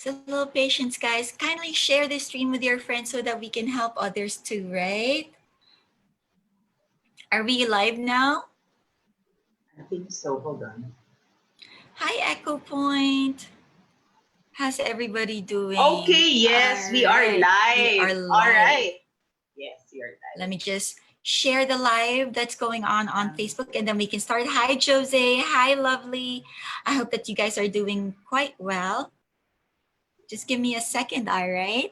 So a little patience, guys. Kindly share this stream with your friends so that we can help others too, right? Are we live now? I think so. Hold on. Hi, Echo Point. How's everybody doing? Okay, yes, All we are right, we are live. All live. right. Yes, you're Let live. me just share the live that's going on Um, Facebook and then we can start. Hi, Jose. Hi, lovely. I hope that you guys are doing quite well. Just give me a second, all right?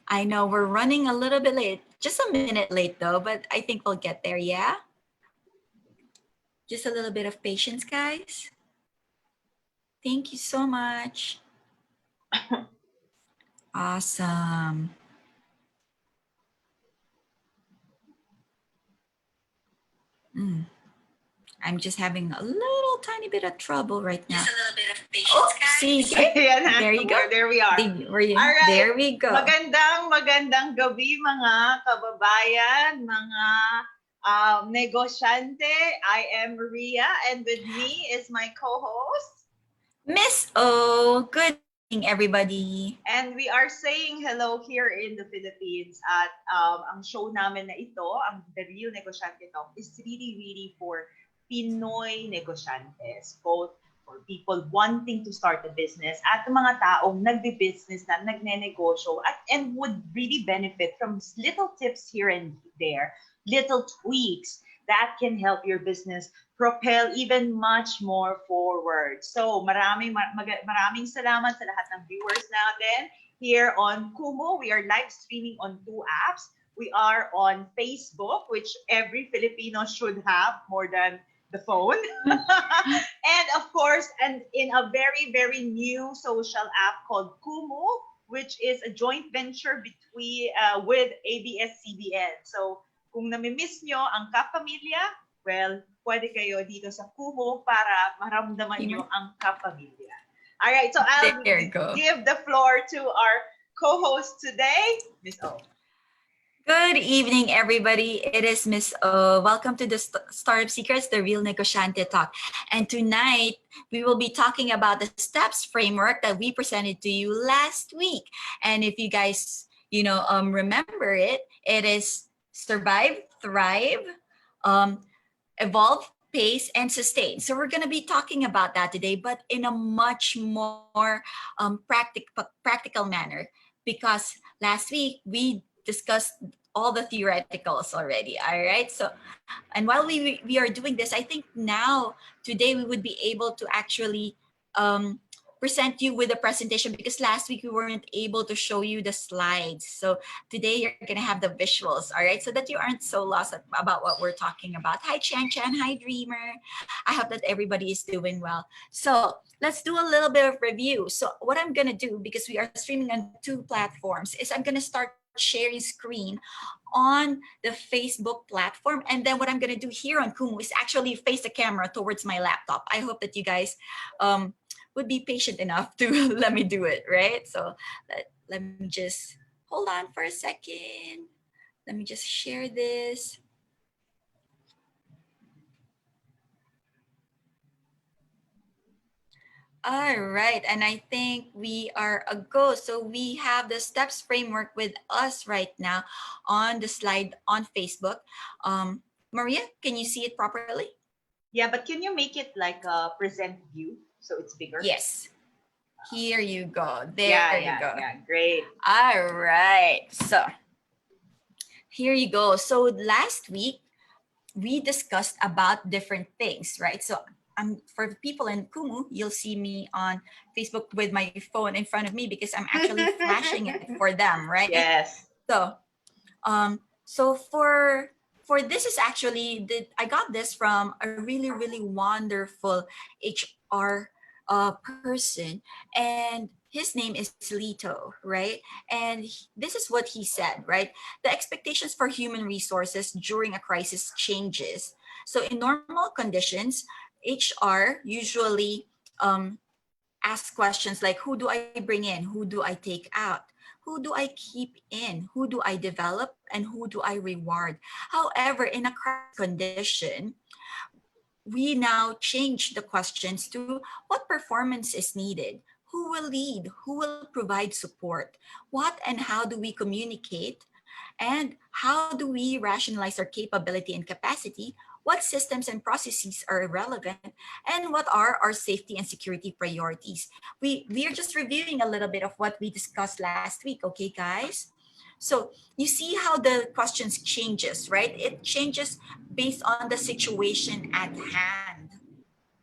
I know we're running a little bit late, just a minute late though, but I think we'll get there, yeah? Just a little bit of patience, guys. Thank you so much. Awesome. I'm just having a little tiny bit of trouble right now. Just a little bit of patience, Oh, guys. see, Ayan na. there you go. There we are. All right. There we go. Magandang gabi mga kababayan, mga negosyante. I am Maria and with me is my co-host. Miss O, good evening, everybody. And we are saying hello here in the Philippines at ang show namin na ito, ang The Real Negosyante Talk, is really for Pinoy negosyantes, both for people wanting to start a business at mga taong nagbi-business na, nagnenegosyo and would really benefit from little tips here and there, little tweaks that can help your business propel even much more forward. So maraming salamat sa lahat ng viewers natin here on Kumu. We are live streaming on 2 apps. We are on Facebook, which every Filipino should have more than the phone. And of course, and in a very new social app called Kumu, which is a joint venture between with ABS-CBN. So kung nami-miss nyo ang kapamilya, well, pwede kayo dito sa Kumu para maramdaman nyo ang kapamilya. All right, so I'll give the floor to our co-host today, Miss O. Good evening, everybody. It is Miss O. Welcome to the Startup Secrets, the Real Negosyante Talk. And tonight, we will be talking about the steps framework that we presented to you last week. And if you guys, remember it, it is survive, thrive, evolve, pace, and sustain. So we're going to be talking about that today, but in a much more practical manner, because last week we discussed all the theoreticals already. All right. So, and while we are doing this, I think now today we would be able to actually present you with a presentation, because last week we weren't able to show you the slides. So today you're going to have the visuals, all right, so that you aren't so lost about what we're talking about. Hi, Chan Chan. Hi, Dreamer. I hope that everybody is doing well. So let's do a little bit of review. So what I'm going to do, because we are streaming on 2 platforms, is I'm going to start sharing screen on the Facebook platform. And then what I'm going to do here on Kumu is actually face the camera towards my laptop. I hope that you guys would be patient enough to let me do it, right? So let me just hold on for a second. Let me just share this. All right, and I think we are a go. So we have the steps framework with us right now on the slide on Facebook. Maria, can you see it properly? Yeah, but can you make it like a present view so it's bigger? Yes. Here you go. There you go. Yeah, great. All right. So here you go. So last week we discussed about different things, right? So for people in Kumu, you'll see me on Facebook with my phone in front of me because I'm actually flashing it for them, right? Yes. So, so for this is actually I got this from a really wonderful HR person, and his name is Lito, right? And this is what he said, right? The expectations for human resources during a crisis changes. So in normal conditions, HR usually asks questions like, who do I bring in? Who do I take out? Who do I keep in? Who do I develop? And who do I reward? However, in a crisis condition, we now change the questions to what performance is needed, who will lead, who will provide support, what and how do we communicate, and how do we rationalize our capability and capacity, what systems and processes are relevant, and what are our safety and security priorities. We are just reviewing a little bit of what we discussed last week, okay guys? So you see how the questions changes, right? It changes based on the situation at hand.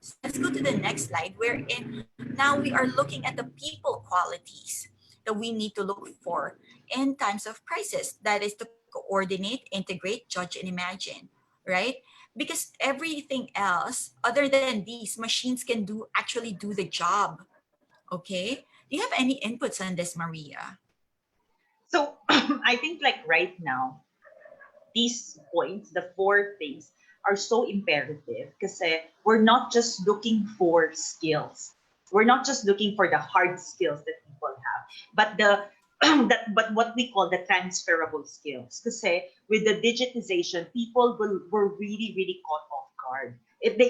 So let's go to the next slide wherein now we are looking at the people qualities that we need to look for in times of crisis. That is to coordinate, integrate, judge, and imagine, right? Because everything else other than these machines can actually do the job. Okay? Do you have any inputs on this, Maria? So I think like right now, these points, the four things, are so imperative because we're not just looking for skills. We're not just looking for the hard skills that people have, but the but what we call the transferable skills. Because with the digitization, people were really really caught off guard.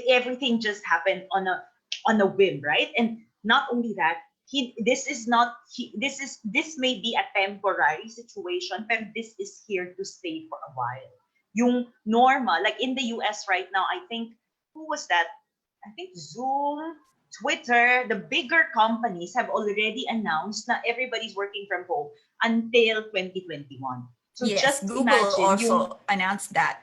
Everything just happened on a whim, right? And not only that, this may be a temporary situation, but this is here to stay for a while. Yung normal, like in the US right now, I think, who was that? I think Zoom, Twitter, the bigger companies have already announced that everybody's working from home until 2021. So Yes, just Google imagine yung also announced that.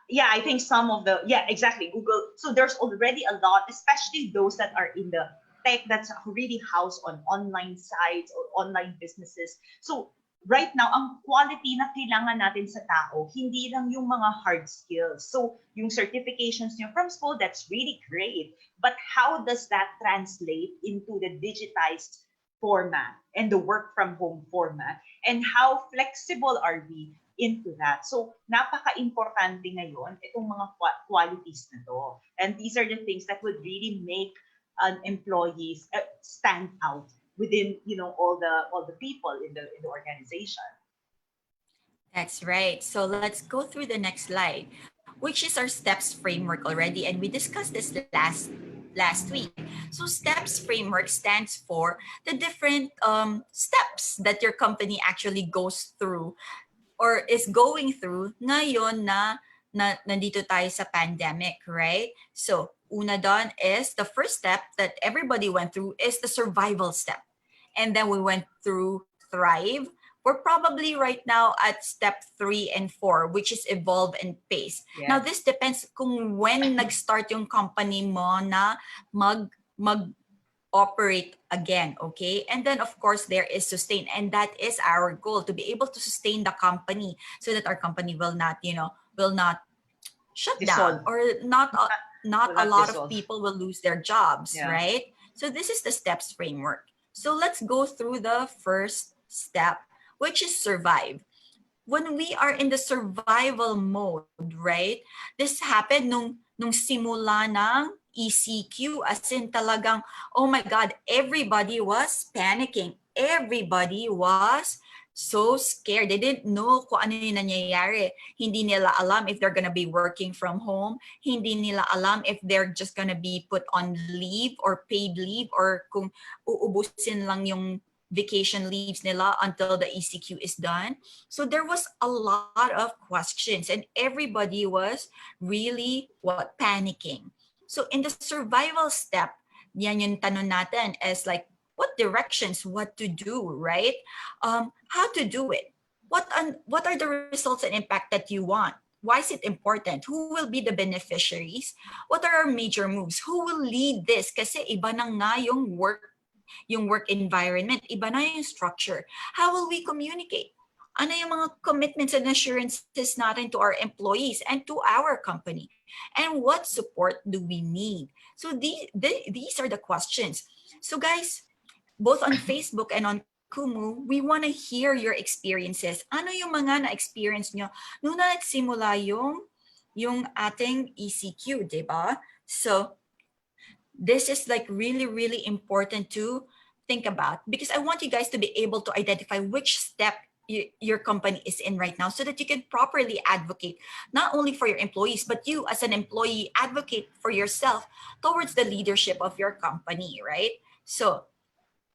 yeah, I think some of the yeah, exactly, Google. So there's already a lot, especially those that are in the tech that's really housed on online sites or online businesses. So right now, ang quality na kailangan natin sa tao, hindi lang yung mga hard skills. So yung certifications niyo from school, that's really great. But how does that translate into the digitized format and the work from home format? And how flexible are we into that? So, napaka-importante ngayon itong mga qualities na to. And these are the things that would really make an employees stand out within, all the people in the organization. That's right. So let's go through the next slide, which is our steps framework already, and we discussed this last week. So steps framework stands for the different steps that your company actually goes through or is going through ngayon na nandito tayo sa pandemic, right? So, una doon is the first step that everybody went through is the survival step. And then we went through thrive. We're probably right now at step 3 and 4, which is evolve and pace. Yes. Now, this depends kung when nag-start yung company mo na mag operate again, okay? And then of course there is sustain, and that is our goal, to be able to sustain the company so that our company will not, will not shut down, Dissolve. or not Will a not lot of dissolve. people will lose their jobs, Yeah. right? So this is the steps framework. So let's go through the first step, which is survive. When we are in the survival mode, right? This happened nung simula ng ECQ, as in talagang, oh my God, everybody was panicking. Everybody was so scared. They didn't know kung ano yung nangyayari. Hindi nila alam if they're gonna be working from home. Hindi nila alam if they're just gonna be put on leave or paid leave, or kung uubusin lang yung vacation leaves nila until the ECQ is done. So there was a lot of questions, and everybody was really panicking. So in the survival step, yan yung tanong natin is like, what directions, what to do, right? How to do it. What are the results and impact that you want? Why is it important? Who will be the beneficiaries? What are our major moves? Who will lead this? Kasi iba na nga yung work environment, iba na yung structure. How will we communicate? Ano yung mga commitments and assurances natin to our employees and to our company? And what support do we need? So these are the questions. So guys, both on Facebook and on Kumu, we want to hear your experiences. Ano yung mga na-experience nyo nung nagsimula yung ating ECQ, di ba? So this is like really, really important think about, because I want you guys to be able to identify which step your company is in right now, so that you can properly advocate not only for your employees, but you as an employee advocate for yourself towards the leadership of your company, right? So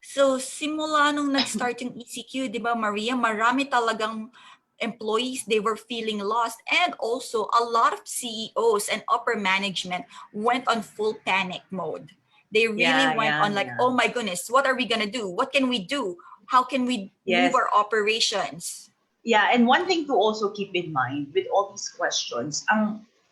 simula nung nag-start yung ECQ, di ba Maria, marami talagang employees, they were feeling lost. And also, a lot of CEOs and upper management went on full panic mode. They really Yeah, went yeah, on like, yeah. oh my goodness, what are we going to do? What can we do? How can we move Yes. our operations? Yeah, and one thing to also keep in mind with all these questions,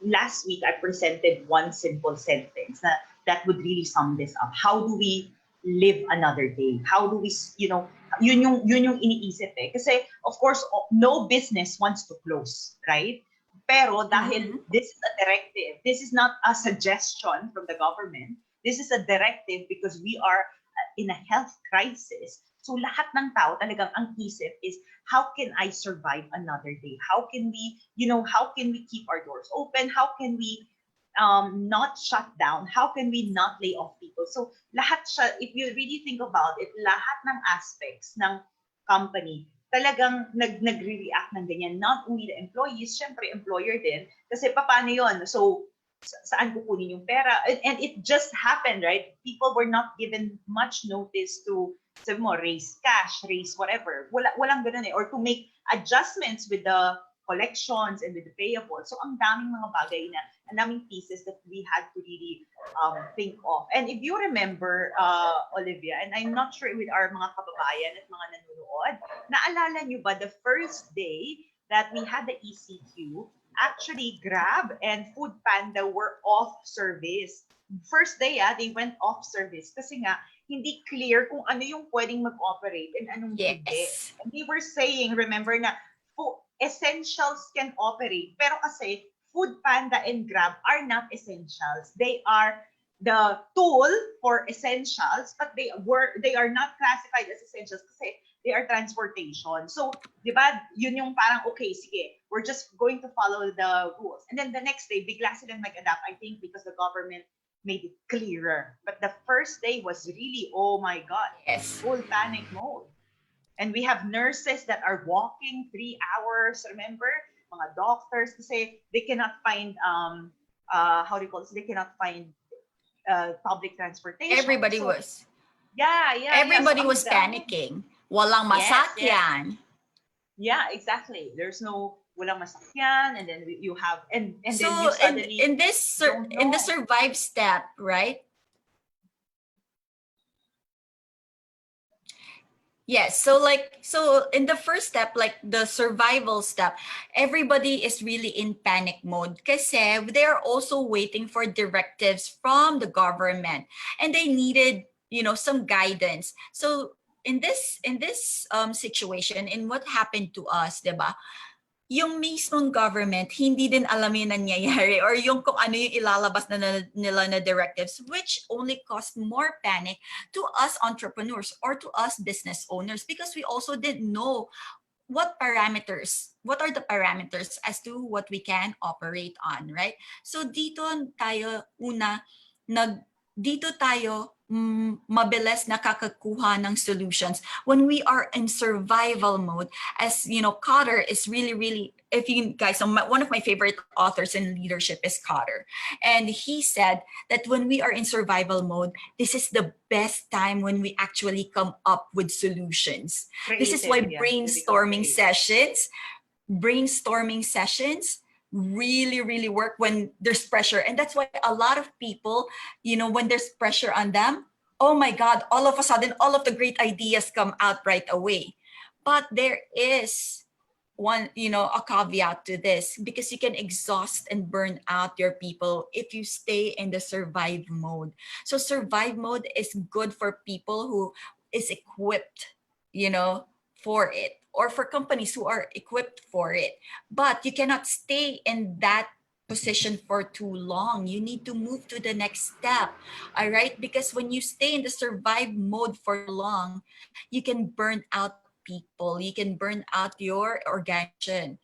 last week I presented one simple sentence that would really sum this up. How do we live another day? How do we, yun yung iniisip eh. Kasi, of course, no business wants to close, right? Pero dahil Mm-hmm. this is a directive, this is not a suggestion from the government. This is a directive because we are in a health crisis. So lahat ng tao talagang ang isip is, how can I survive another day? How can we, how can we keep our doors open? How can we not shut down? How can we not lay off people? So lahat siya, if you really think about it, lahat ng aspects ng company talagang nagre-react ng ganyan. Not only the employees, syempre employer din. Kasi paano yun? So saan kukunin yung pera? And it just happened, right? People were not given much notice to, sabi mo, raise cash, raise whatever. Walang ganun eh. Or to make adjustments with the collections and with the payables. So ang daming mga bagay na, ang daming pieces that we had to really think of. And if you remember, Olivia, and I'm not sure with our mga kababayan at mga nanonood, naalala nyo ba the first day that we had the ECQ, actually Grab and Food Panda were off service. First day, they went off service kasi nga hindi clear kung ano yung pwedeng mag-operate and anong hindi. Yes. And they were saying, remember na, essentials can operate, pero kasi Food Panda and Grab are not essentials. They are the tool for essentials, but they are not classified as essentials kasi they are transportation. So, di ba, yun yung parang, okay, sige, we're just going to follow the rules. And then the next day, bigla silang mag-adapt, I think because the government made it clearer. But the first day was really, oh my God, Yes. full panic mode. And we have nurses that are walking 3 hours, remember? Mga doctors, kasi they cannot find, how do you call it? They cannot find public transportation. Everybody So, was. yeah. So, Everybody ang was dami. panicking. Walang Yes. masakyan. Yeah, exactly. There's no walang masakyan, and then you have, and So then you suddenly don't in the know. survive step, right? Yes. So in the first step, like the survival step, everybody is really in panic mode because they're also waiting for directives from the government, and they needed, some guidance. So in this situation, in what happened to us, 'di ba? Yung mismong government, hindi din alam yung nangyayari or yung kung ano yung ilalabas nila na directives, which only caused more panic to us entrepreneurs or to us business owners, because we also didn't know what are the parameters as to what we can operate on, right? So dito tayo mabilis nakakakuha ng solutions when we are in survival mode. As you know, Cotter is really, really, if you guys know, one of my favorite authors in leadership is Cotter. And he said that when we are in survival mode, this is the best time when we actually come up with solutions. This is why Creative, yeah. You become creative. brainstorming sessions really, really work when there's pressure. And that's why a lot of people, when there's pressure on them, oh my God, all of a sudden, all of the great ideas come out right away. But there is a caveat to this, because you can exhaust and burn out your people if you stay in the survive mode. So survive mode is good for people who is equipped, for it, or for companies who are equipped for it. But you cannot stay in that position for too long. You need to move to the next step. All right? Because when you stay in the survive mode for long, you can burn out people, you can burn out your organization.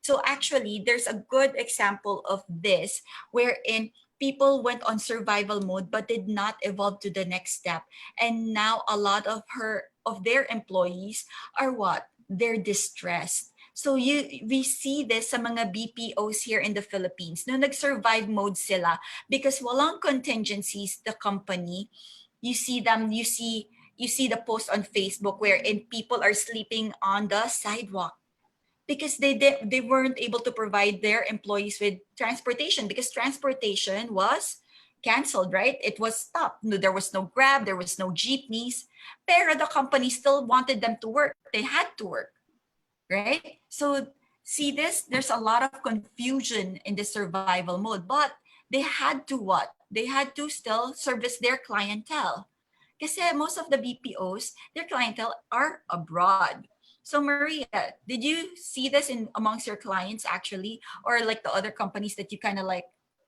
So actually, there's a good example of this wherein people went on survival mode but did not evolve to the next step. And now a lot of their employees are what? They're distressed. So we see this sa mga BPOs here in the Philippines. No nag-survive mode sila because walang contingencies the company. You see the post on Facebook wherein people are sleeping on the sidewalk because they weren't able to provide their employees with transportation because transportation was canceled, right? It was stopped. No, there was no Grab, there was no jeepneys. Pero the company still wanted them to work. They had to work, right? So see this, there's a lot of confusion in the survival mode, but they had to what? They had to still service their clientele. Kasi most of the BPOs, their clientele are abroad. So Maria, did you see this in amongst your clients actually, or like the other companies that you kind of like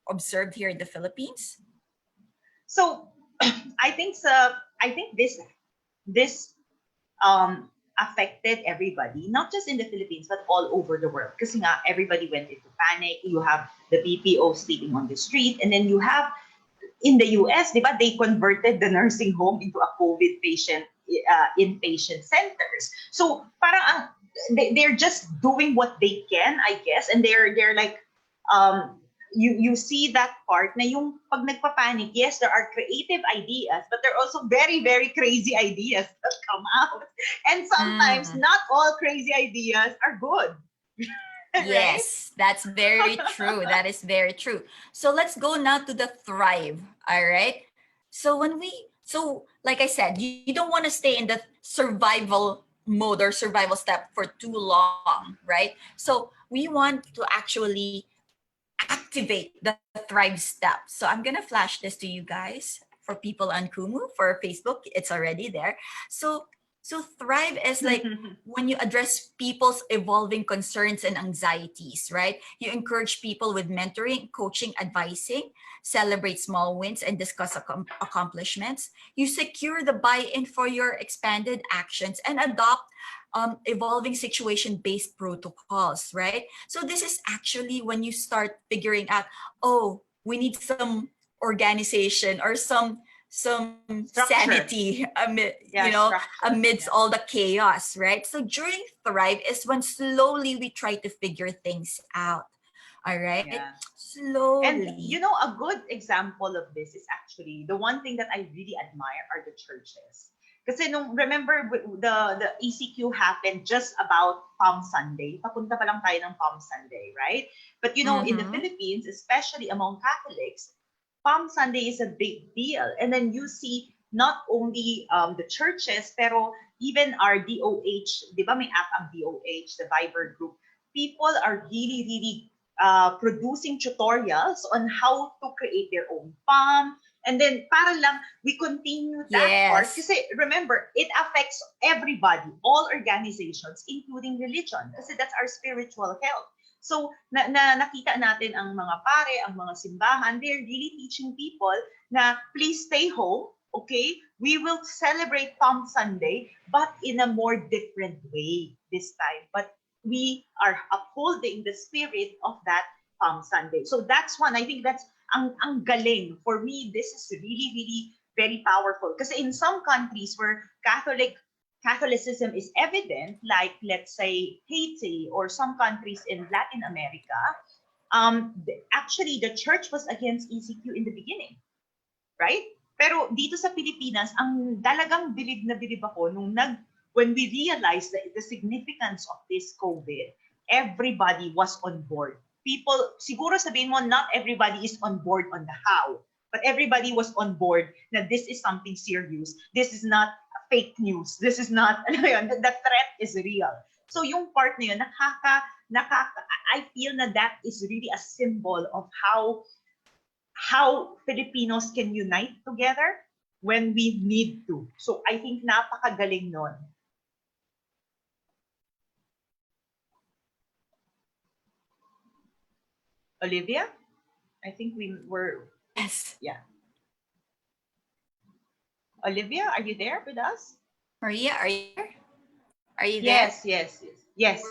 observed here in the Philippines? So I think this affected everybody, not just in the Philippines but all over the world. Because everybody went into panic. You have the BPO sleeping on the street, and then you have in the US, di ba, they converted the nursing home into a COVID patient inpatient centers. So parang they're just doing what they can, I guess, and they're like you see that part na yung pag nagpapanik, yes, there are creative ideas, but there are also very, very crazy ideas that come out. And sometimes Mm. not all crazy ideas are good. Right? Yes, that's very true. That is very true. So let's go now to the thrive. All right. So like I said, you don't want to stay in the survival mode or survival step for too long, right? So we want to actually activate the thrive step. So I'm gonna flash this to you guys for people on Kumu, for Facebook. It's already there. So so thrive is like when you address people's evolving concerns and anxieties, right? You encourage people with mentoring, coaching, advising, celebrate small wins, and discuss accomplishments. You secure the buy-in for your expanded actions and adopt evolving situation-based protocols, right? So this is actually when you start figuring out, oh, we need some organization or some Structure. sanity Yeah, structure. amidst Yeah. all the chaos, right? So during Thrive is when slowly we try to figure things out. All right? Yeah. And Slowly. a good example of this is actually the one thing that I really admire are the churches. Kasi remember, the ECQ happened just about Palm Sunday. Papunta pa lang tayo ng Palm Sunday, right? But in the Mm-hmm. Philippines, especially among Catholics, Palm Sunday is a big deal. And then you see not only the churches, pero even our DOH, di ba may app ang DOH, the Viber group, people are really, really producing tutorials on how to create their own palm. And then, para lang, we continue that part. Yes. Kasi remember, it affects everybody, all organizations, including religion. Kasi that's our spiritual health. So, nakita natin ang mga pare, ang mga simbahan, they're really teaching people na please stay home, okay? We will celebrate Palm Sunday, but in a more different way this time. But we are upholding the spirit of that Palm Sunday. So that's one. I think that's ang galing. For me, this is really, really very powerful. Because in some countries where Catholicism is evident, like let's say Haiti or some countries in Latin America, actually the church was against ECQ in the beginning, right? Pero dito sa Pilipinas, ang dalagang bilib na bilib ako when we realized the significance of this COVID, everybody was on board. People, siguro sabihin mo, not everybody is on board on the how, but everybody was on board na this is something serious. This is not fake news. This is not, the threat is real. So yung part na yun, I feel na that is really a symbol of how Filipinos can unite together when we need to. So I think napakagaling nun. Olivia? I think we were... Yes. Yeah. Olivia, are you there with us? Maria, are you there? Are you there? Yes.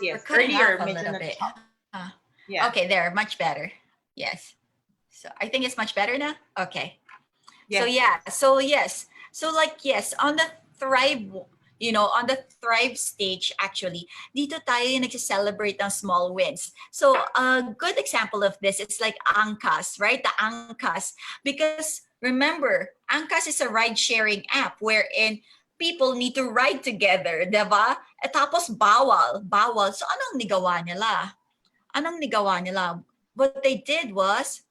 We're cutting Earlier, off a medyo little bit. nag-chop. Uh, Yeah. Okay, there, much better. Yes. So I think it's much better now. Okay. So Yes, yeah, yes. so yes, so like yes, on the thrive, on the thrive stage actually, dito tayo yung nagse-celebrate ng small wins. So a good example of this is like Angkas, right? The Angkas, because remember, Angkas is a ride-sharing app wherein people need to ride together, diba? At tapos bawal. So anong nigawa nila? Anong nigawa nila? What they did was,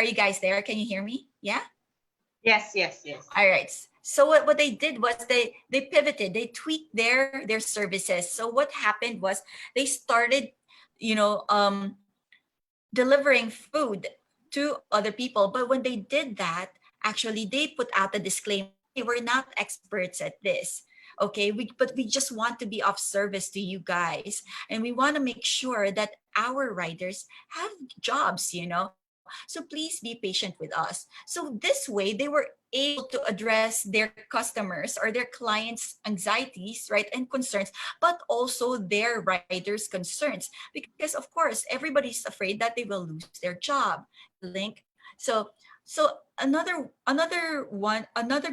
are you guys there? Can you hear me? Yeah? Yes, yes, yes. All right. So what they did was they pivoted, they tweaked their services. So what happened was they started, you know, delivering food to other people. But when they did that, actually they put out a disclaimer, hey, we're not experts at this. Okay, but we just want to be of service to you guys. And we want to make sure that our riders have jobs, So please be patient with us. So this way they were able to address their customers or their clients' anxieties, right, and concerns, but also their riders' concerns. Because of course everybody's afraid that they will lose their job. Link. So another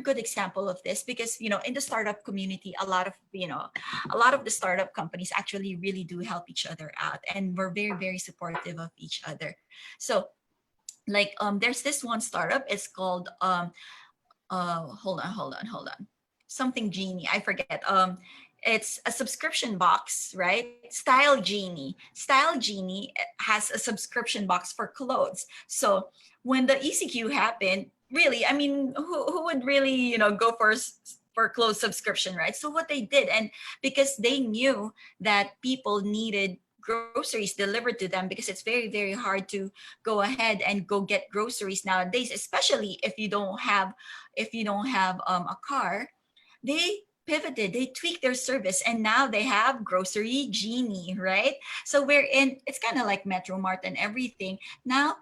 good example of this, because in the startup community, a lot of the startup companies actually really do help each other out, and we're very very supportive of each other. So like there's this one startup. It's called hold on, something Genie, I forget. It's a subscription box, right? Style Genie has a subscription box for clothes. So when the ECQ happened, really, I mean, who would really go for clothes subscription, right? So what they did, and because they knew that people needed groceries delivered to them, because it's very very hard to go ahead and go get groceries nowadays, especially if you don't have a car. They pivoted, they tweaked their service, and now they have Grocery Genie, right? So we're in, it's kind of like Metro Mart and everything. Now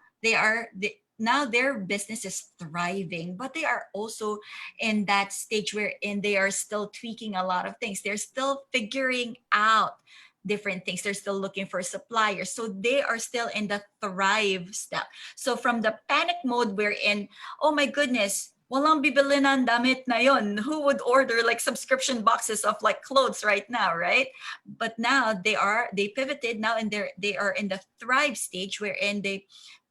now their business is thriving, but they are also in that stage wherein they are still tweaking a lot of things. They're still figuring out different things. They're still looking for suppliers. So they are still in the thrive step. So from the panic mode we're in, oh my goodness, walang bibili ng damit na yon. Who would order like subscription boxes of like clothes right now, right? But now they pivoted now, and they are in the thrive stage wherein they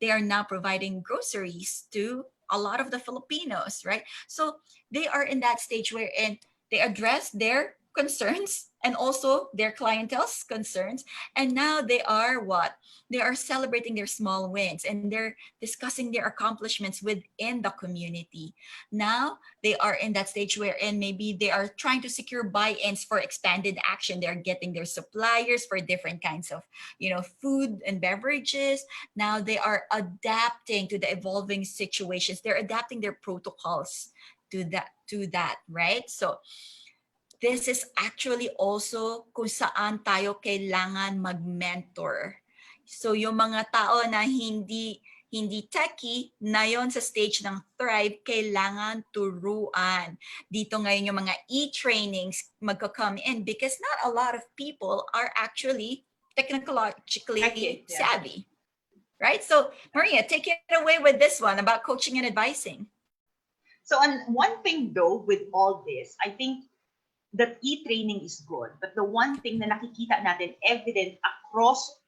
are now providing groceries to a lot of the Filipinos, right? So they are in that stage wherein they address their concerns and also their clientele's concerns, and now they are what, they are celebrating their small wins, and they're discussing their accomplishments within the community. Now they are in that stage wherein maybe they are trying to secure buy-ins for expanded action. They're getting their suppliers for different kinds of food and beverages. Now they are adapting to the evolving situations. They're adapting their protocols to that, right? So this is actually also kung saan tayo kailangan mag-mentor. So yung mga tao na hindi techie na yon sa stage ng Thrive, kailangan turuan. Dito ngayon yung mga e-trainings magka-come in, because not a lot of people are actually technologically Okay, yeah. savvy. Right? So Maria, take it away with this one about coaching and advising. So, on one thing though, with all this, I think that e-training is good. But the one thing na nakikita natin evident across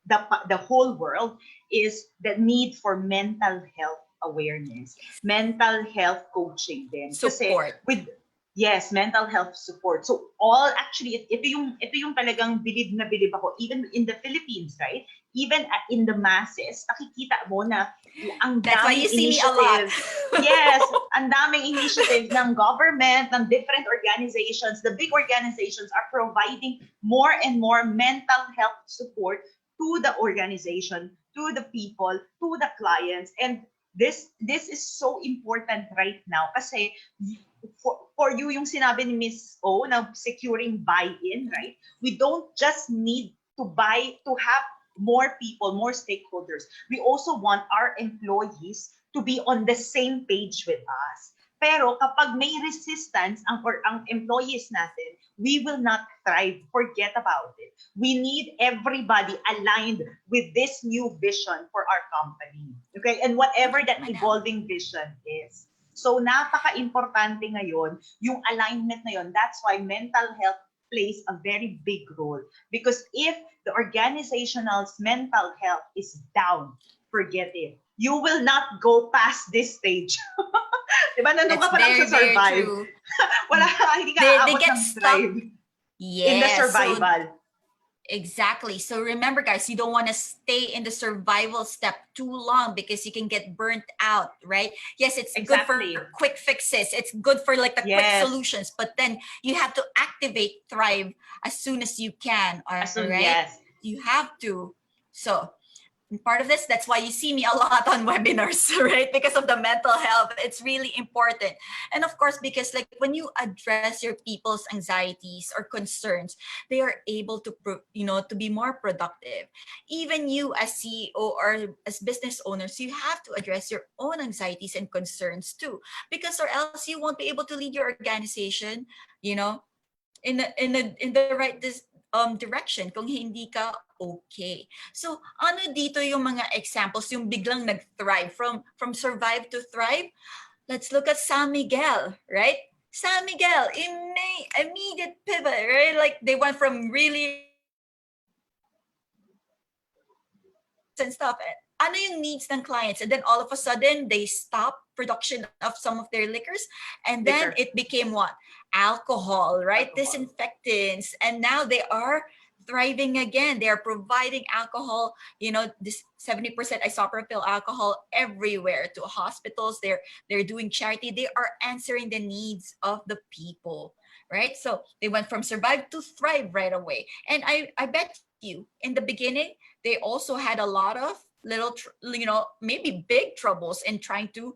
the whole world is the need for mental health awareness, mental health coaching din. Kasi Support. with yes, mental health support. So all actually ito yung talagang bilib na bilib ako, even in the Philippines, right? Even in the masses, nakikita mo na ang That's why daming you see me a lot. initiatives. Yes, ang daming initiatives ng government, ng different organizations. The big organizations are providing more and more mental health support to the organization, to the people, to the clients. And this is so important right now kasi for you, yung sinabi ni Miss O na securing buy-in, right? We don't just need to have more people, more stakeholders. We also want our employees to be on the same page with us. Pero kapag may resistance ang employees natin, we will not thrive. Forget about it. We need everybody aligned with this new vision for our company. Okay? And whatever that evolving vision is. So napaka-importante ngayon yung alignment na yun. That's why mental health plays a very big role. Because if the organizational's mental health is down, forget it. You will not go past this stage. Diba? Nandun ka pa lang sa survive. Wala ka, hindi ka aabot ng thrive in the survival. So, exactly. So remember, guys, you don't want to stay in the survival step too long because you can get burnt out, right? Yes, it's good for quick fixes. It's good for like the quick solutions, but then you have to activate thrive as soon as you can, all right? Yes. You have to. So part of this, that's why you see me a lot on webinars, right? Because of the mental health, it's really important. And of course, because like when you address your people's anxieties or concerns, they are able to, to be more productive. Even you as CEO or as business owners, you have to address your own anxieties and concerns too, because or else you won't be able to lead your organization, in the right direction kung hindi ka okay. So, ano dito yung mga examples, yung biglang nag-thrive, from survive to thrive? Let's look at San Miguel, right? San Miguel, immediate pivot, right? Like they went from really and stuff. Ano yung needs ng clients? And then all of a sudden, they stopped production of some of their liquors. And then it became what? Alcohol, right? Disinfectants. And now they are thriving again. They are providing alcohol, this 70% isopropyl alcohol everywhere to hospitals. They're doing charity. They are answering the needs of the people, right? So they went from survive to thrive right away. And I bet you in the beginning, they also had a lot of little, maybe big troubles in trying to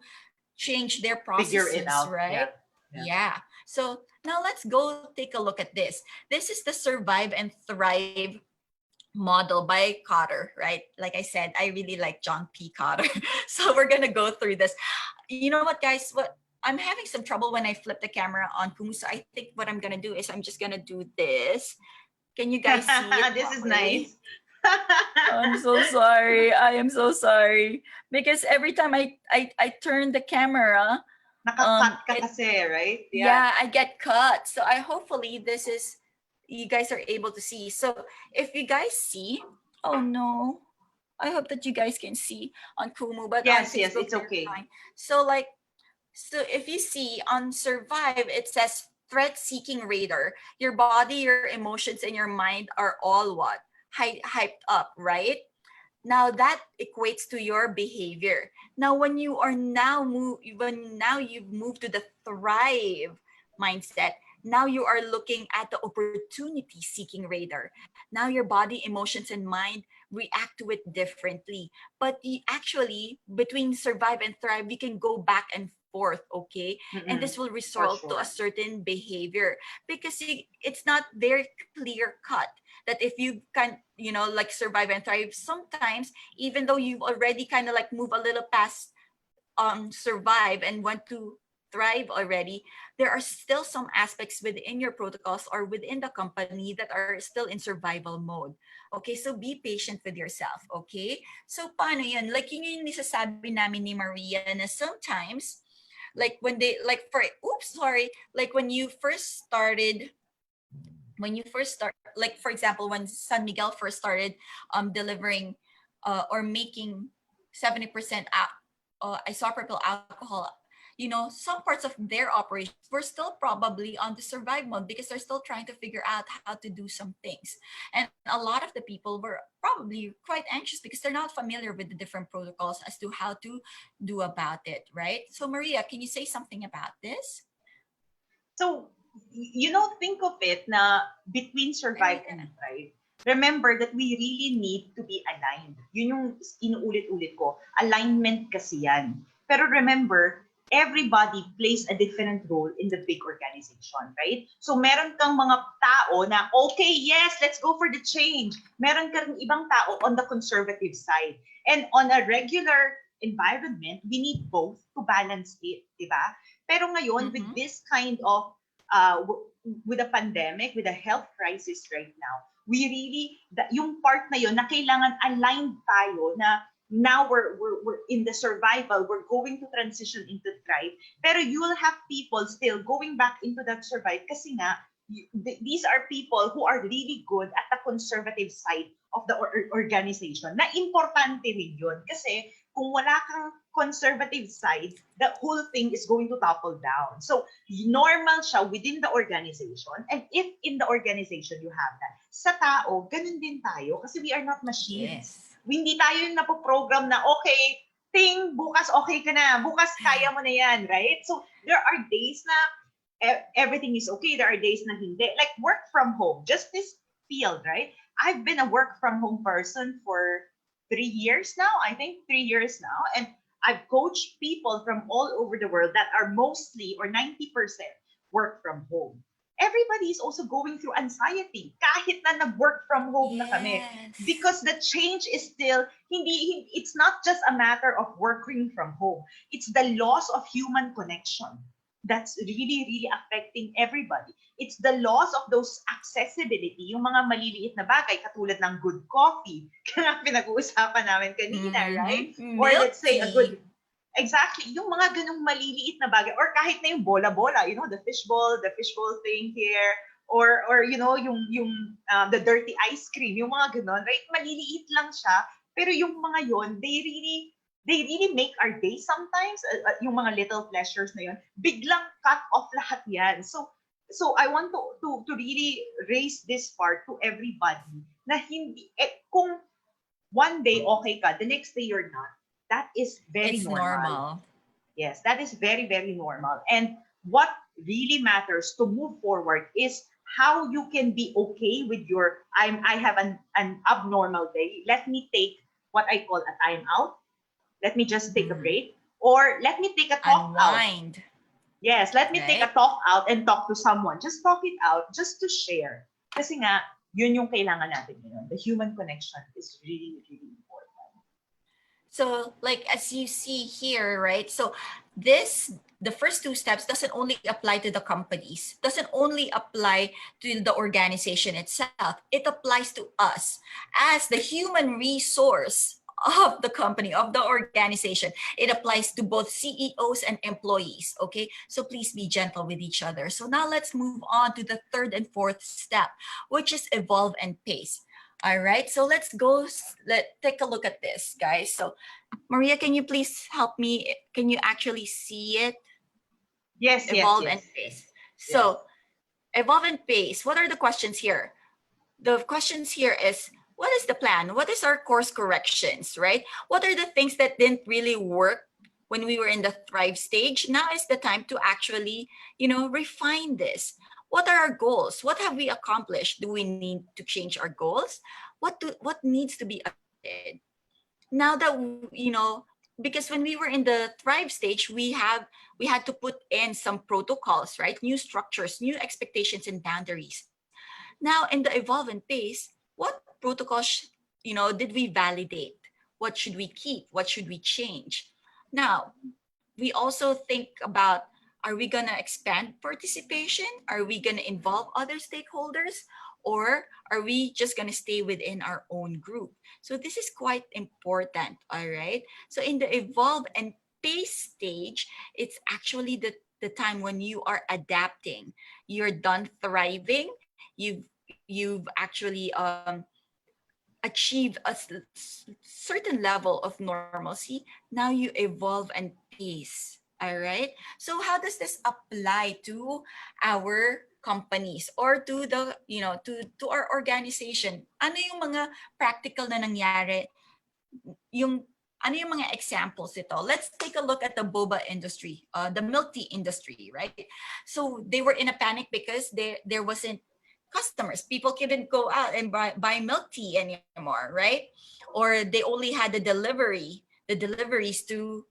change their processes, figure it out, right? Yeah. So now let's go take a look at this. This is the survive and thrive model by Cotter, right? Like I said, I really like John P. Cotter. So we're going to go through this. You know what, guys? What I'm having some trouble when I flip the camera on Kumu. So I think what I'm going to do is I'm just going to do this. Can you guys see it? This is nice. I'm so sorry. I am so sorry. Because every time I turn the camera, naka-cut ka kasi, right? Yeah, I get cut. So hopefully this is, you guys are able to see. So if you guys see, oh no, I hope that you guys can see on Kumu, but yes, on Facebook, it's okay. Fine. So if you see on Survive, it says threat-seeking radar. Your body, your emotions, and your mind are all what? Hyped up, right? Now that equates to your behavior. Now, when you are you've moved to the thrive mindset, now you are looking at the opportunity seeking radar. Now your body, emotions, and mind react to it differently. But actually, between survive and thrive, we can go back and forth, okay? And this will result to a certain behavior because it's not very clear cut that if you can, like survive and thrive, sometimes even though you've already kind of like move a little past survive and went to thrive already, there are still some aspects within your protocols or within the company that are still in survival mode. Okay, so be patient with yourself, okay? So paano yun? Like yun yung nisasabi namin ni Maria na sometimes, like when they, like like when you first start, like for example, when San Miguel first started delivering or making 70% isopropyl alcohol, some parts of their operations were still probably on the survive mode because they're still trying to figure out how to do some things. And a lot of the people were probably quite anxious because they're not familiar with the different protocols as to how to do about it, right? So Maria, can you say something about this? So, think of it na between survive and thrive. Remember that we really need to be aligned. Yun yung inuulit-ulit ko. Alignment kasi yan. Pero remember, everybody plays a different role in the big organization, right? So meron kang mga tao na, okay, yes, let's go for the change. Meron ka rin ibang tao on the conservative side. And on a regular environment, we need both to balance it, di ba? Pero ngayon, with Mm-hmm. this kind of, uh, w- with a pandemic, with a health crisis right now, we really, yung part na yun, na kailangan aligned tayo na now we're in the survival, we're going to transition into thrive, pero you'll have people still going back into that survive kasi nga, these are people who are really good at the conservative side of the organization. Na importante rin yun. Kasi kung wala kang conservative side, the whole thing is going to topple down. So, normal siya within the organization. And if in the organization you have that, sa tao, ganun din tayo kasi we are not machines. Yes. Hindi tayo yung napoprogram na, okay, bukas okay ka na, bukas kaya mo na yan, right? So, there are days na everything is okay. There are days na hindi. Like work from home, just this field, right? I've been a work from home person for 3 years now. I think 3 years now. And I've coached people from all over the world that are mostly or 90% work from home. Everybody is also going through anxiety kahit na nag-work from home na kami. Yes. Because the change is still, it's not just a matter of working from home. It's the loss of human connection that's really, really affecting everybody. It's the loss of those accessibility, yung mga maliliit na bagay, katulad ng good coffee, kaya pinag-uusapan namin kanina, right? Mm-hmm. Or Milk let's say a good, tea. exactly, yung mga ganung maliliit na bagay, or kahit na yung bola-bola, the fishbowl thing here, or the dirty ice cream, yung mga ganon, right? Maliliit lang siya, pero yung mga yon, they really make our day sometimes, yung mga little pleasures na yun, biglang cut off lahat yan. So I want to really raise this part to everybody na hindi, kung one day okay ka, the next day you're not, that is very It's normal. normal. Yes, that is very, very normal. And what really matters to move forward is how you can be okay with I have an abnormal day. Let me take what I call a time out. Let me just take a Mm-hmm. break. Or let me take a talk out. Unwind, Yes, let me take a right? talk out and talk to someone. Just talk it out, just to share. Kasi nga, yun yung kailangan natin ngayon. The human connection is really, really important. So, like as you see here, right? So, the first two steps doesn't only apply to the companies, doesn't only apply to the organization itself. It applies to us as the human resource of the company, of the organization. It applies to both CEOs and employees. Okay. So please be gentle with each other. So now let's move on to the third and fourth step, which is evolve and pace. All right, so let's go. Let take a look at this, guys. So, Maria, can you please help me? Can you actually see it? Yes, yes, Evolve and yes. pace. Yes. So, evolve and pace. What are the questions here? The questions here is, what is the plan? What is our course corrections, right? What are the things that didn't really work when we were in the thrive stage? Now is the time to actually, refine this. What are our goals? What have we accomplished? Do we need to change our goals? What needs to be adjusted? Now that because when we were in the thrive stage, we had to put in some protocols, right? New structures, new expectations and boundaries. Now in the evolve and pace, what protocols did we validate? What should we keep? What should we change? Now we also think about, are we going to expand participation? Are we going to involve other stakeholders? Or are we just going to stay within our own group? So this is quite important, all right? So in the evolve and pace stage, it's actually the time when you are adapting. You're done thriving. You've actually achieved a certain level of normalcy. Now you evolve and pace. All right. So how does this apply to our companies or to the to our organization? Ano yung mga practical na nangyari? Yung ano yung mga examples ito? Let's take a look at the boba industry, the milk tea industry, right? So they were in a panic because there wasn't customers. People couldn't go out and buy milk tea anymore, right? Or they only had the deliveries to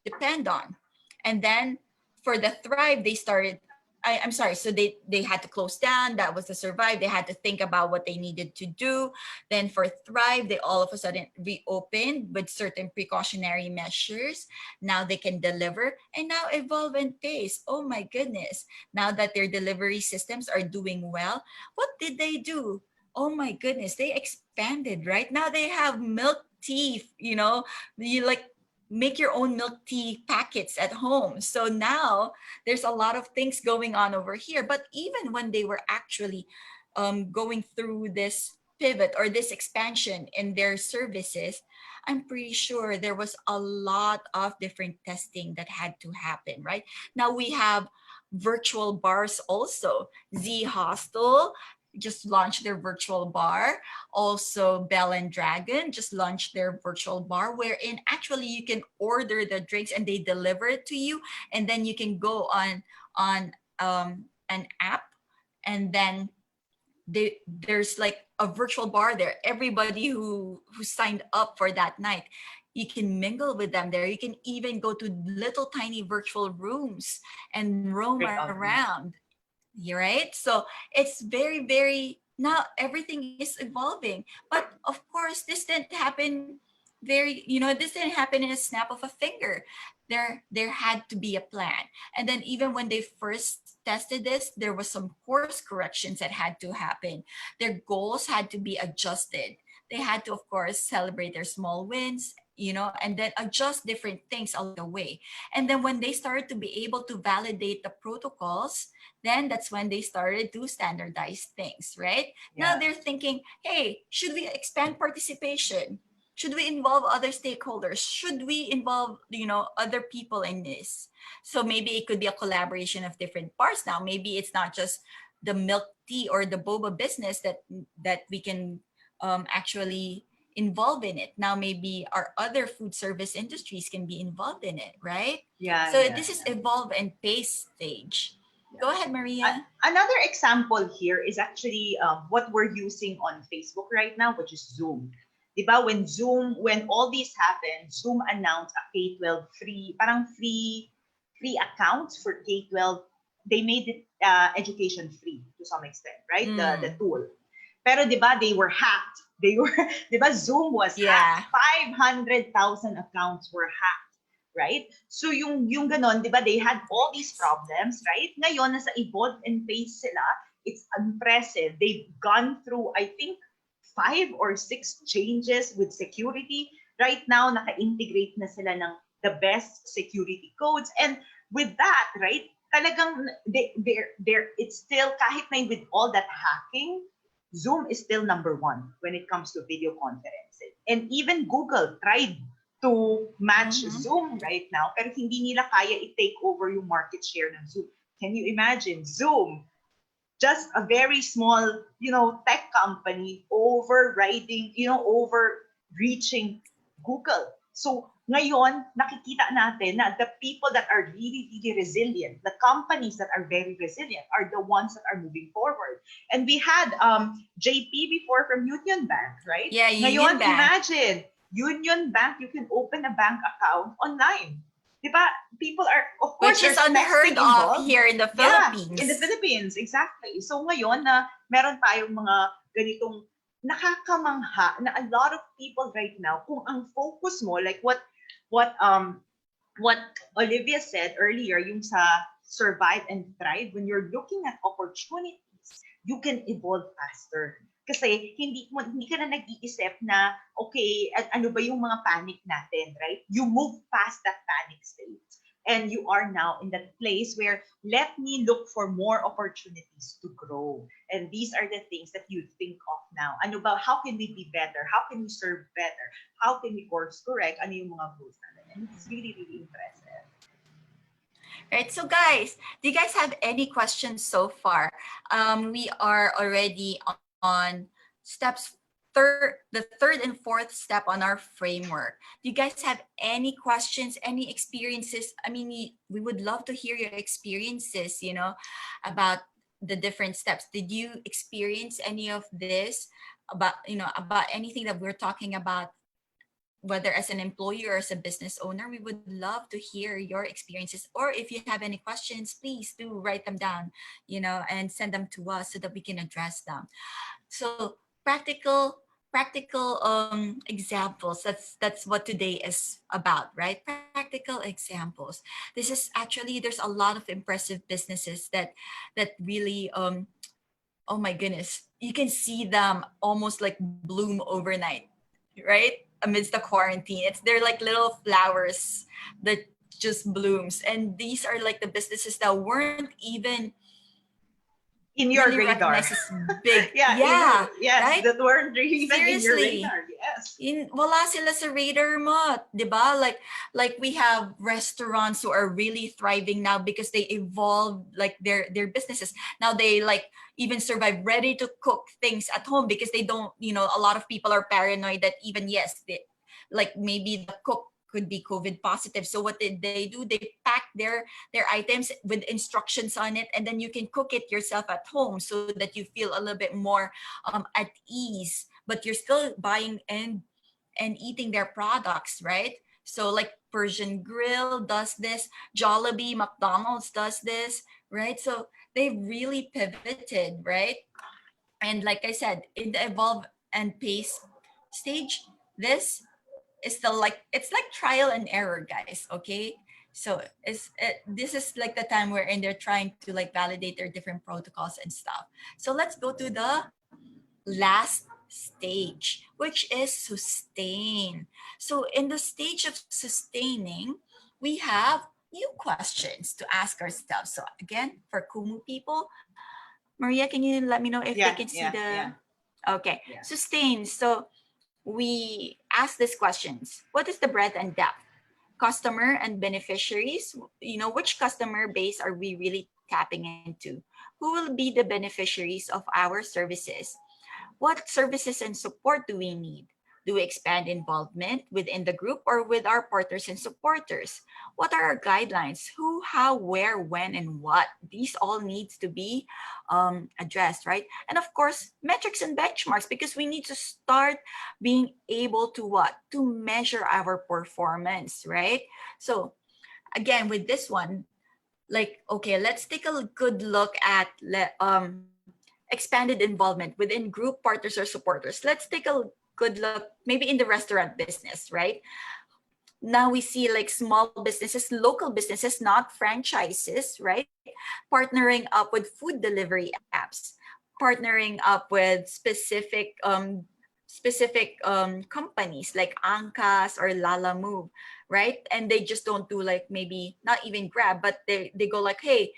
depend on. And then for the thrive, they started I'm sorry. So they had to close down. That was to survive. They had to think about what they needed to do. Then for Thrive, they all of a sudden reopened with certain precautionary measures. Now they can deliver, and now Evolve and Pace. Oh my goodness! Now that their delivery systems are doing well, what did they do? Oh my goodness, they expanded. Right now they have milk tea. You like make your own milk tea packets at home. So now there's a lot of things going on over here. But even when they were actually going through this pivot or this expansion in their services, I'm pretty sure there was a lot of different testing that had to happen, right? Now we have virtual bars also. Z Hostel just launched their virtual bar. Also, Bell and Dragon just launched their virtual bar, wherein actually you can order the drinks and they deliver it to you, and then you can go on an app, and then there's like a virtual bar there. Everybody who signed up for that night, you can mingle with them there. You can even go to little tiny virtual rooms and roam Great outreach. around. You're right. So it's very, very now everything is evolving. But of course, this didn't happen this didn't happen in a snap of a finger. There had to be a plan. And then even when they first tested this, there was some course corrections that had to happen. Their goals had to be adjusted. They had to, of course, celebrate their small wins, and then adjust different things along the way. And then when they started to be able to validate the protocols, then that's when they started to standardize things, right? Now Yeah. they're thinking, hey, should we expand participation? Should we involve other stakeholders? Should we involve, other people in this? So maybe it could be a collaboration of different parts now. Maybe it's not just the milk tea or the boba business that we can actually involve in it. Now maybe our other food service industries can be involved in it, right? Yeah, So yeah, this is yeah, evolve and pace stage. yeah. Go ahead, Maria. Another example here is actually what we're using on Facebook right now, which is Zoom. Diba, when all this happened, Zoom announced a K-12 free accounts for K-12. They made it education free to some extent, right? The Mm, tool. Pero diba, they were hacked. They were, diba, Zoom was hacked. yeah. 500,000 accounts were hacked, right? So yung ganon, 'di ba? They had all these problems, right? Ngayon nasa Evolve and Pace sila. It's impressive. They've gone through, I think, 5 or 6 changes with security. Right now naka-integrate na sila ng the best security codes, and with that, right? Talagang it's still, kahit na with all that hacking, Zoom is still number one when it comes to video conferencing. And even Google tried to match Mm-hmm. Zoom right now, pero hindi nila kaya i-take over yung market share ng Zoom. Can you imagine? Zoom, just a very small, tech company overreaching Google. So ngayon, nakikita natin na the people that are really, really resilient, the companies that are very resilient are the ones that are moving forward. And we had JP before from Union Bank, right? Yeah, Union Ngayon, Bank, imagine, Union Bank, you can open a bank account online. Diba? People are, of course, which is there's unheard testing of involved. here in the Yeah, in the Philippines. Philippines, exactly. So ngayon na meron tayong mga ganitong nakakamangha na a lot of people right now, kung ang focus mo, like what um what Olivia said earlier, yung sa survive and thrive, when you're looking at opportunities, you can evolve faster. Kasi hindi ka na nag-iisip na, okay, ano ba yung mga panic natin, right? You move past that panic state. And you are now in that place where let me look for more opportunities to grow. And these are the things that you think of now. Ano ba, how can we be better? How can we serve better? How can we course correct? Ano yung mga goals natin? And it's really, really impressive. Right. So, guys, do you guys have any questions so far? We are already on steps the third and fourth step on our framework. Do you guys have any questions, any experiences? I mean, we would love to hear your experiences, about the different steps. Did you experience any of this about anything that we're talking about whether as an employee or as a business owner, we would love to hear your experiences. Or if you have any questions, please do write them down, and send them to us so that we can address them. So practical examples. That's what today is about, right? Practical examples. This is actually, there's a lot of impressive businesses that really oh my goodness, you can see them almost like bloom overnight, right? Amidst the quarantine. They're like little flowers that just blooms. And these are like the businesses that weren't even In really your recognized radar. as big. Yeah, Yeah, yes, right? that weren't even in your Seriously. radar. Yes. Wala sila sa radar mo, 'di ba? Like we have restaurants who are really thriving now because they evolved like their businesses. Now they like even survive ready to cook things at home because they don't, a lot of people are paranoid that even yes, like maybe the cook could be COVID positive. So what did they do? They pack their items with instructions on it, and then you can cook it yourself at home so that you feel a little bit more at ease, but you're still buying and eating their products, right? So like Persian Grill does this, Jollibee, McDonald's does this, right? So they really pivoted, right? And like I said, in the evolve and pace stage, this is the like it's like trial and error, guys. Okay, so this is like the time wherein they're trying to like validate their different protocols and stuff. So let's go to the last stage, which is sustain. So in the stage of sustaining, we have new questions to ask ourselves. So again, for Kumu people, Maria, can you let me know if they Yeah, can see yeah, the yeah, okay, yeah. sustain. So we ask these questions. What is the breadth and depth? Customer and beneficiaries, which customer base are we really tapping into? Who will be the beneficiaries of our services? What services and support do we need? Do we expand involvement within the group or with our partners and supporters? What are our guidelines? Who, how, where, when, and what? These all needs to be addressed, right? And of course, metrics and benchmarks, because we need to start being able to what? To measure our performance, right? So again, with this one, like, okay, let's take a good look at expanded involvement within group partners or supporters. Let's take a good look maybe in the restaurant business, right? Now we see like small businesses, local businesses, not franchises, right? Partnering up with food delivery apps, partnering up with specific companies like Angkas or Lala Move, right? And they just don't do like maybe not even Grab, but they go like, hey,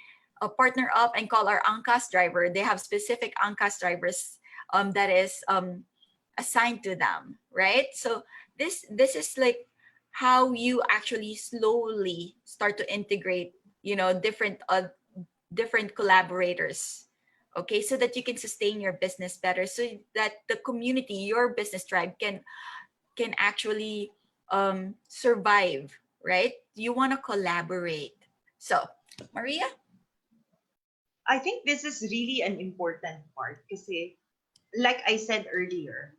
partner up and call our Angkas driver. They have specific Angkas drivers that is assigned to them, right? So this is like how you actually slowly start to integrate, different collaborators, okay, so that you can sustain your business better, so that the community, your business tribe can actually survive, right? You want to collaborate. So Maria. I think this is really an important part kasi, like I said earlier,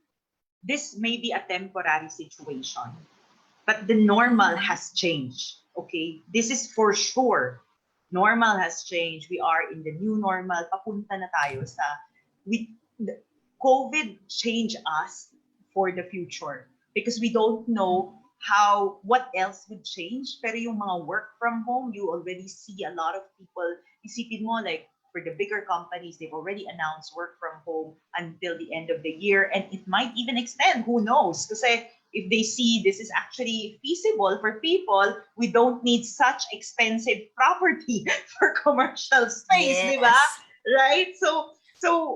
this may be a temporary situation, but the normal Mm-hmm. has changed. Okay? This is for sure. Normal has changed. We are in the new normal. Papunta na tayo sa COVID changed us for the future because we don't know how what else would change. Pero yung mga work from home, you already see a lot of people. Isipin mo like for the bigger companies, they've already announced work from home until the end of the year, and it might even extend. Who knows? Kasi if they see this is actually feasible for people, we don't need such expensive property for commercial space, di ba? Yes. Right? So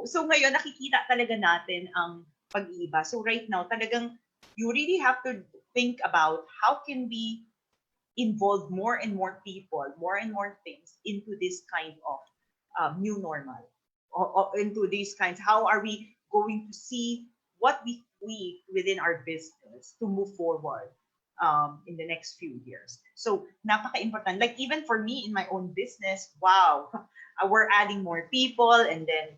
ngayon nakikita talaga natin ang pag-iiba. So right now, talagang you really have to think about how can we involve more and more people, more and more things into this kind of new normal, or into these kinds. How are we going to see what we tweak within our business to move forward in the next few years? So napaka-important. Like even for me in my own business, wow, we're adding more people, and then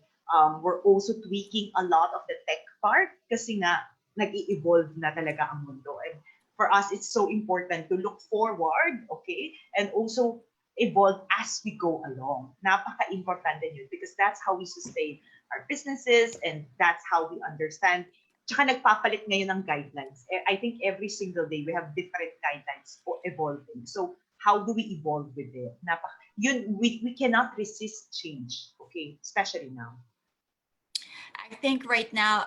we're also tweaking a lot of the tech part kasi nga nag-i-evolve na talaga ang mundo. And for us, it's so important to look forward, okay, and also evolve as we go along. Napaka-importante yun because that's how we sustain our businesses and that's how we understand. Tsaka nagpapalit ngayon ng guidelines. I think every single day we have different guidelines for evolving. So how do we evolve with it? We cannot resist change, okay, especially now. I think right now,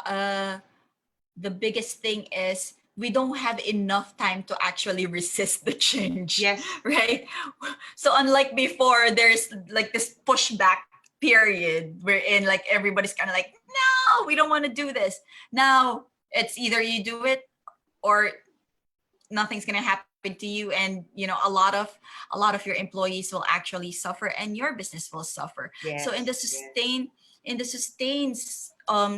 the biggest thing is we don't have enough time to actually resist the change. Yes. Right? So unlike before, there's like this pushback period wherein like everybody's kind of like, no, we don't want to do this. Now it's either you do it or nothing's gonna happen to you, and you know a lot of your employees will actually suffer and your business will suffer. Yes. So in the sustain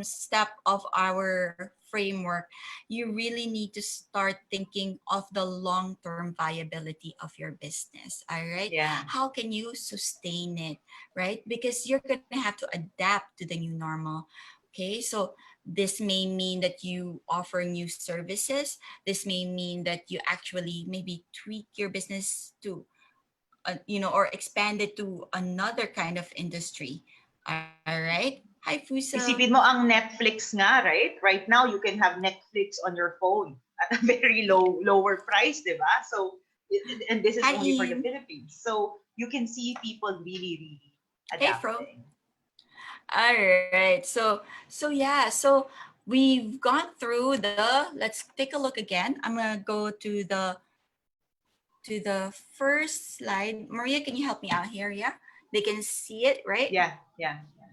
step of our framework, you really need to start thinking of the long-term viability of your business. All right, Yeah. how can you sustain it, right? Because you're gonna have to adapt to the new normal. Okay, so this may mean that you offer new services. This may mean that you actually maybe tweak your business to or expand it to another kind of industry. All right, hi Fuso. Isipin mo ang Netflix nga, right? Right now, you can have Netflix on your phone at a very lower price, di ba? So, and this is Hi only for the Ian. Philippines. So, you can see people really, really Hey Fro. adapting. All right, so we've gone through the, let's take a look again. I'm gonna go to the first slide. Maria, can you help me out here? Yeah, they can see it, right? Yeah.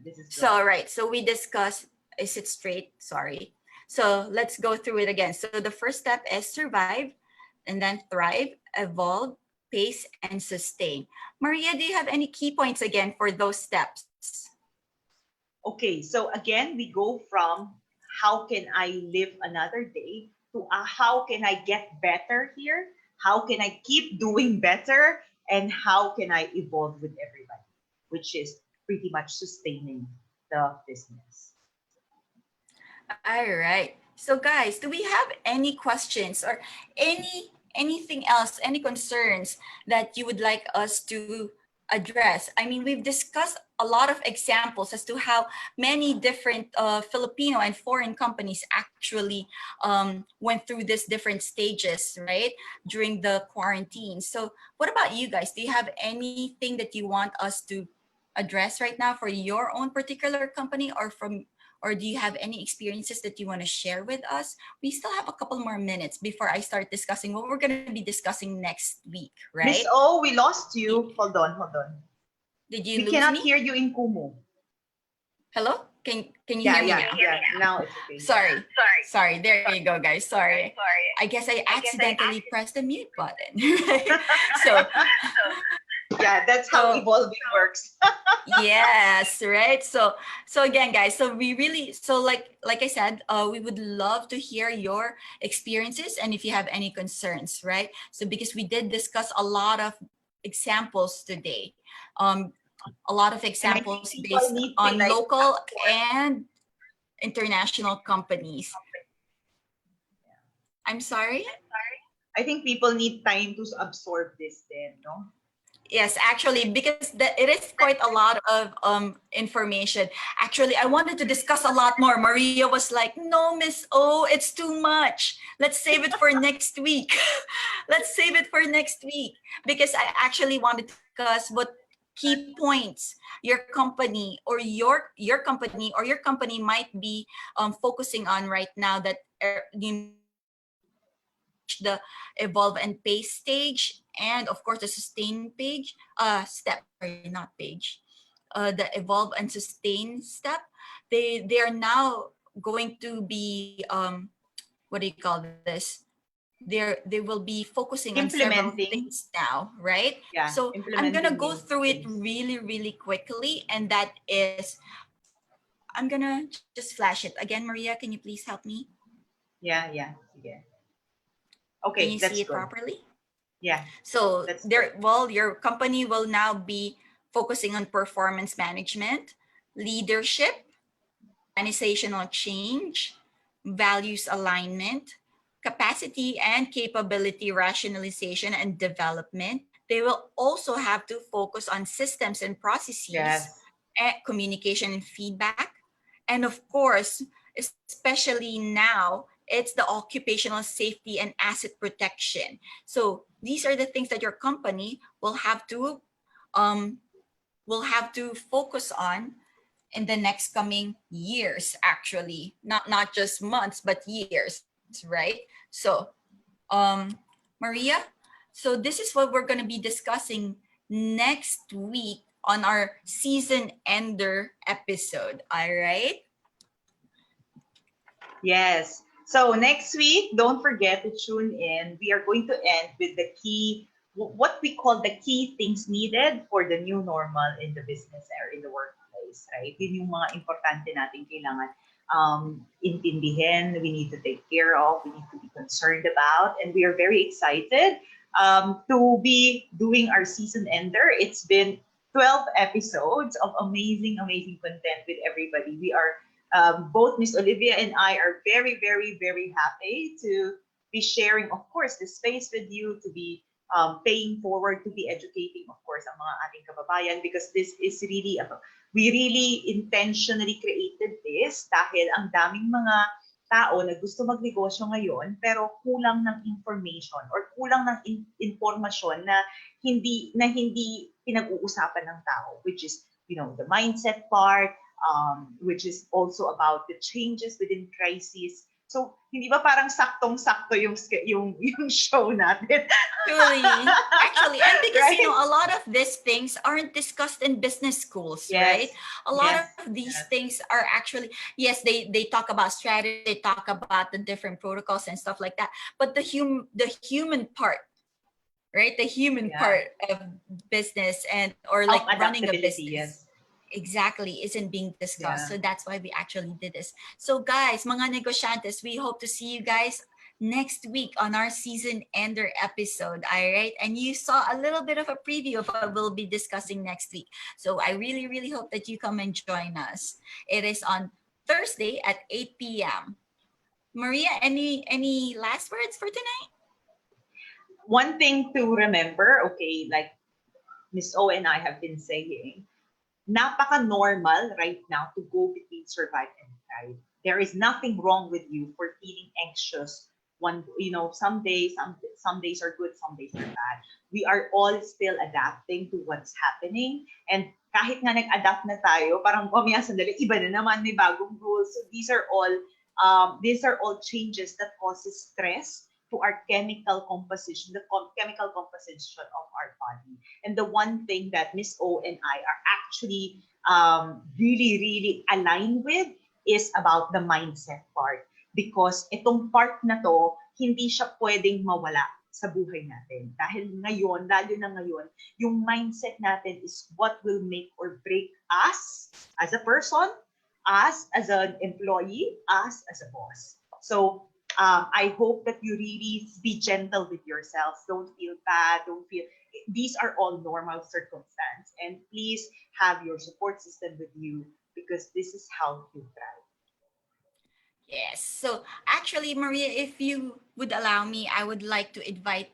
This is good. So, right. So we discussed, is it straight? Sorry. So let's go through it again. So the first step is survive, and then thrive, evolve, pace, and sustain. Maria, do you have any key points again for those steps? Okay, so again, we go from how can I live another day to how can I get better here? How can I keep doing better? And how can I evolve with everybody? Which is pretty much sustaining the business. All right. So guys, do we have any questions or anything else, any concerns that you would like us to address? I mean, we've discussed a lot of examples as to how many different Filipino and foreign companies actually went through these different stages, right, during the quarantine. So what about you guys? Do you have anything that you want us to address right now for your own particular company, or do you have any experiences that you want to share with us? We still have a couple more minutes before I start discussing what we're going to be discussing next week, right? Miss O, we lost you. Hold on. Did you We lose cannot me? hear you in Kumu. Hello? Can you hear me now? Yeah. Now it's okay. Sorry. There you go, guys. Sorry. I guess I accidentally pressed the mute button. so Yeah, that's how evolving works. Yes, right. So again, guys, so we really, so like I said, we would love to hear your experiences and if you have any concerns, right? So because we did discuss a lot of examples today, a lot of examples based on local and international companies. I'm sorry. I think people need time to absorb this then, no? Yes, actually, because it is quite a lot of information. Actually, I wanted to discuss a lot more. Maria was like, "No, Miss O, it's too much. Let's save it for next week. Let's save it for next week." Because I actually wanted to discuss what key points your company or your company or your company might be focusing on right now that reach the evolve and pace stage, and of course the sustain page step, sorry, not page, the evolve and sustain step. They are now going to be what do you call this, they will be focusing on several Implementing. things now, right? Yeah, So I'm gonna implementing go new through it things. really quickly, and that is, I'm gonna just flash it again. Maria, can you please help me? Yeah. Can Okay, you see that's it good. properly? Yeah, So that's there, good. well, your company will now be focusing on performance management, leadership, organizational change, values alignment, capacity and capability rationalization and development. They will also have to focus on systems and processes, Yes. communication and feedback. And of course, especially now, it's the occupational safety and asset protection. So these are the things that your company um, will have to focus on in the next coming years, actually, not just months but years, right? So um Maria, so this is what we're going to be discussing next week on our season ender episode, all right? Yes. So next week, don't forget to tune in. We are going to end with the key, what we call the key things needed for the new normal in the business or in the workplace, right? Yun yung mga importante natin kailangan intindihin, we need to take care of, we need to be concerned about, and we are very excited to be doing our season ender. It's been 12 episodes of amazing, amazing content with everybody. We are both Miss Olivia and I are very, very, very happy to be sharing, of course, the space with you, to be paying forward, to be educating, of course, ang mga ating kababayan, because this is really, we really intentionally created this dahil ang daming mga tao na gusto magnegosyo ngayon pero kulang ng information or kulang ng informasyon na hindi pinag-uusapan ng tao, which is, the mindset part, which is also about the changes within crisis. So, hindi ba parang saktong-sakto yung show natin? Actually, and because right? a lot of these things aren't discussed in business schools, right? Yes. A lot Yes. of these Yes. things are actually, yes, they talk about strategy, they talk about the different protocols and stuff like that, but the human part, right? The human Yeah. part of business and or Of like running a adaptability, business yes. exactly isn't being discussed. Yeah. So that's why we actually did this. So guys, mga negosyantes, we hope to see you guys next week on our season ender episode. All right, and you saw a little bit of a preview of what we'll be discussing next week. So I really, really hope that you come and join us. It is on Thursday at 8 p.m. Maria, any last words for tonight? One thing to remember, okay, like Miss O and I have been saying, napaka-normal right now to go between survive and thrive. There is nothing wrong with you for feeling anxious. Some days are good, some days are bad. We are all still adapting to what's happening. And kahit nga nag-adapt na tayo, parang mamaya sandali, iba na naman, may bagong rules. So these are all changes that causes stress to our chemical composition, the chemical composition of our body. And the one thing that Miss O and I are actually really, really aligned with is about the mindset part. Because itong part na to, hindi siya pwedeng mawala sa buhay natin. Dahil ngayon, lalo na ngayon, yung mindset natin is what will make or break us as a person, us as an employee, us as a boss. So I hope that you really be gentle with yourselves. Don't feel bad. Don't feel. These are all normal circumstances, and please have your support system with you because this is how you thrive. Yes. So actually, Maria, if you would allow me, I would like to invite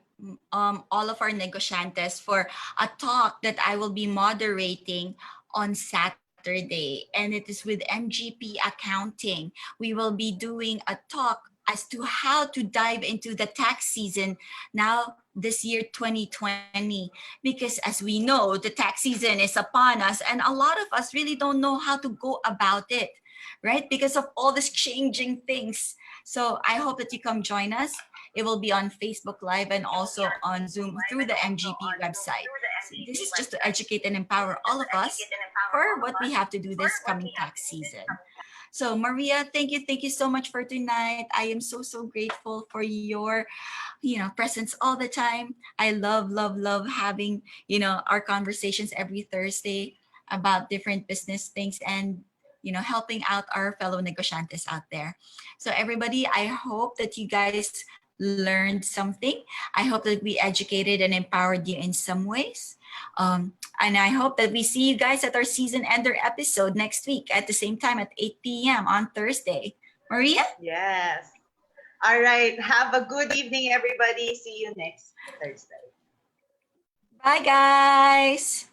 all of our negosyantes for a talk that I will be moderating on Saturday, and it is with MGP Accounting. We will be doing a talk as to how to dive into the tax season now this year 2020, because as we know the tax season is upon us and a lot of us really don't know how to go about it, right? Because of all these changing things. So I hope that you come join us. It will be on Facebook Live and also on Zoom through the MGP website. So this is just to educate and empower all of us for what we have to do this coming tax season. So Maria, thank you so much for tonight. I am so grateful for your presence all the time. I love having our conversations every Thursday about different business things and helping out our fellow negosyantes out there. So everybody, I hope that you guys learned something. I hope that we educated and empowered you in some ways. And I hope that we see you guys at our season ender episode next week at the same time at 8 p.m. on Thursday. Maria? Yes. All right. Have a good evening, everybody. See you next Thursday. Bye, guys.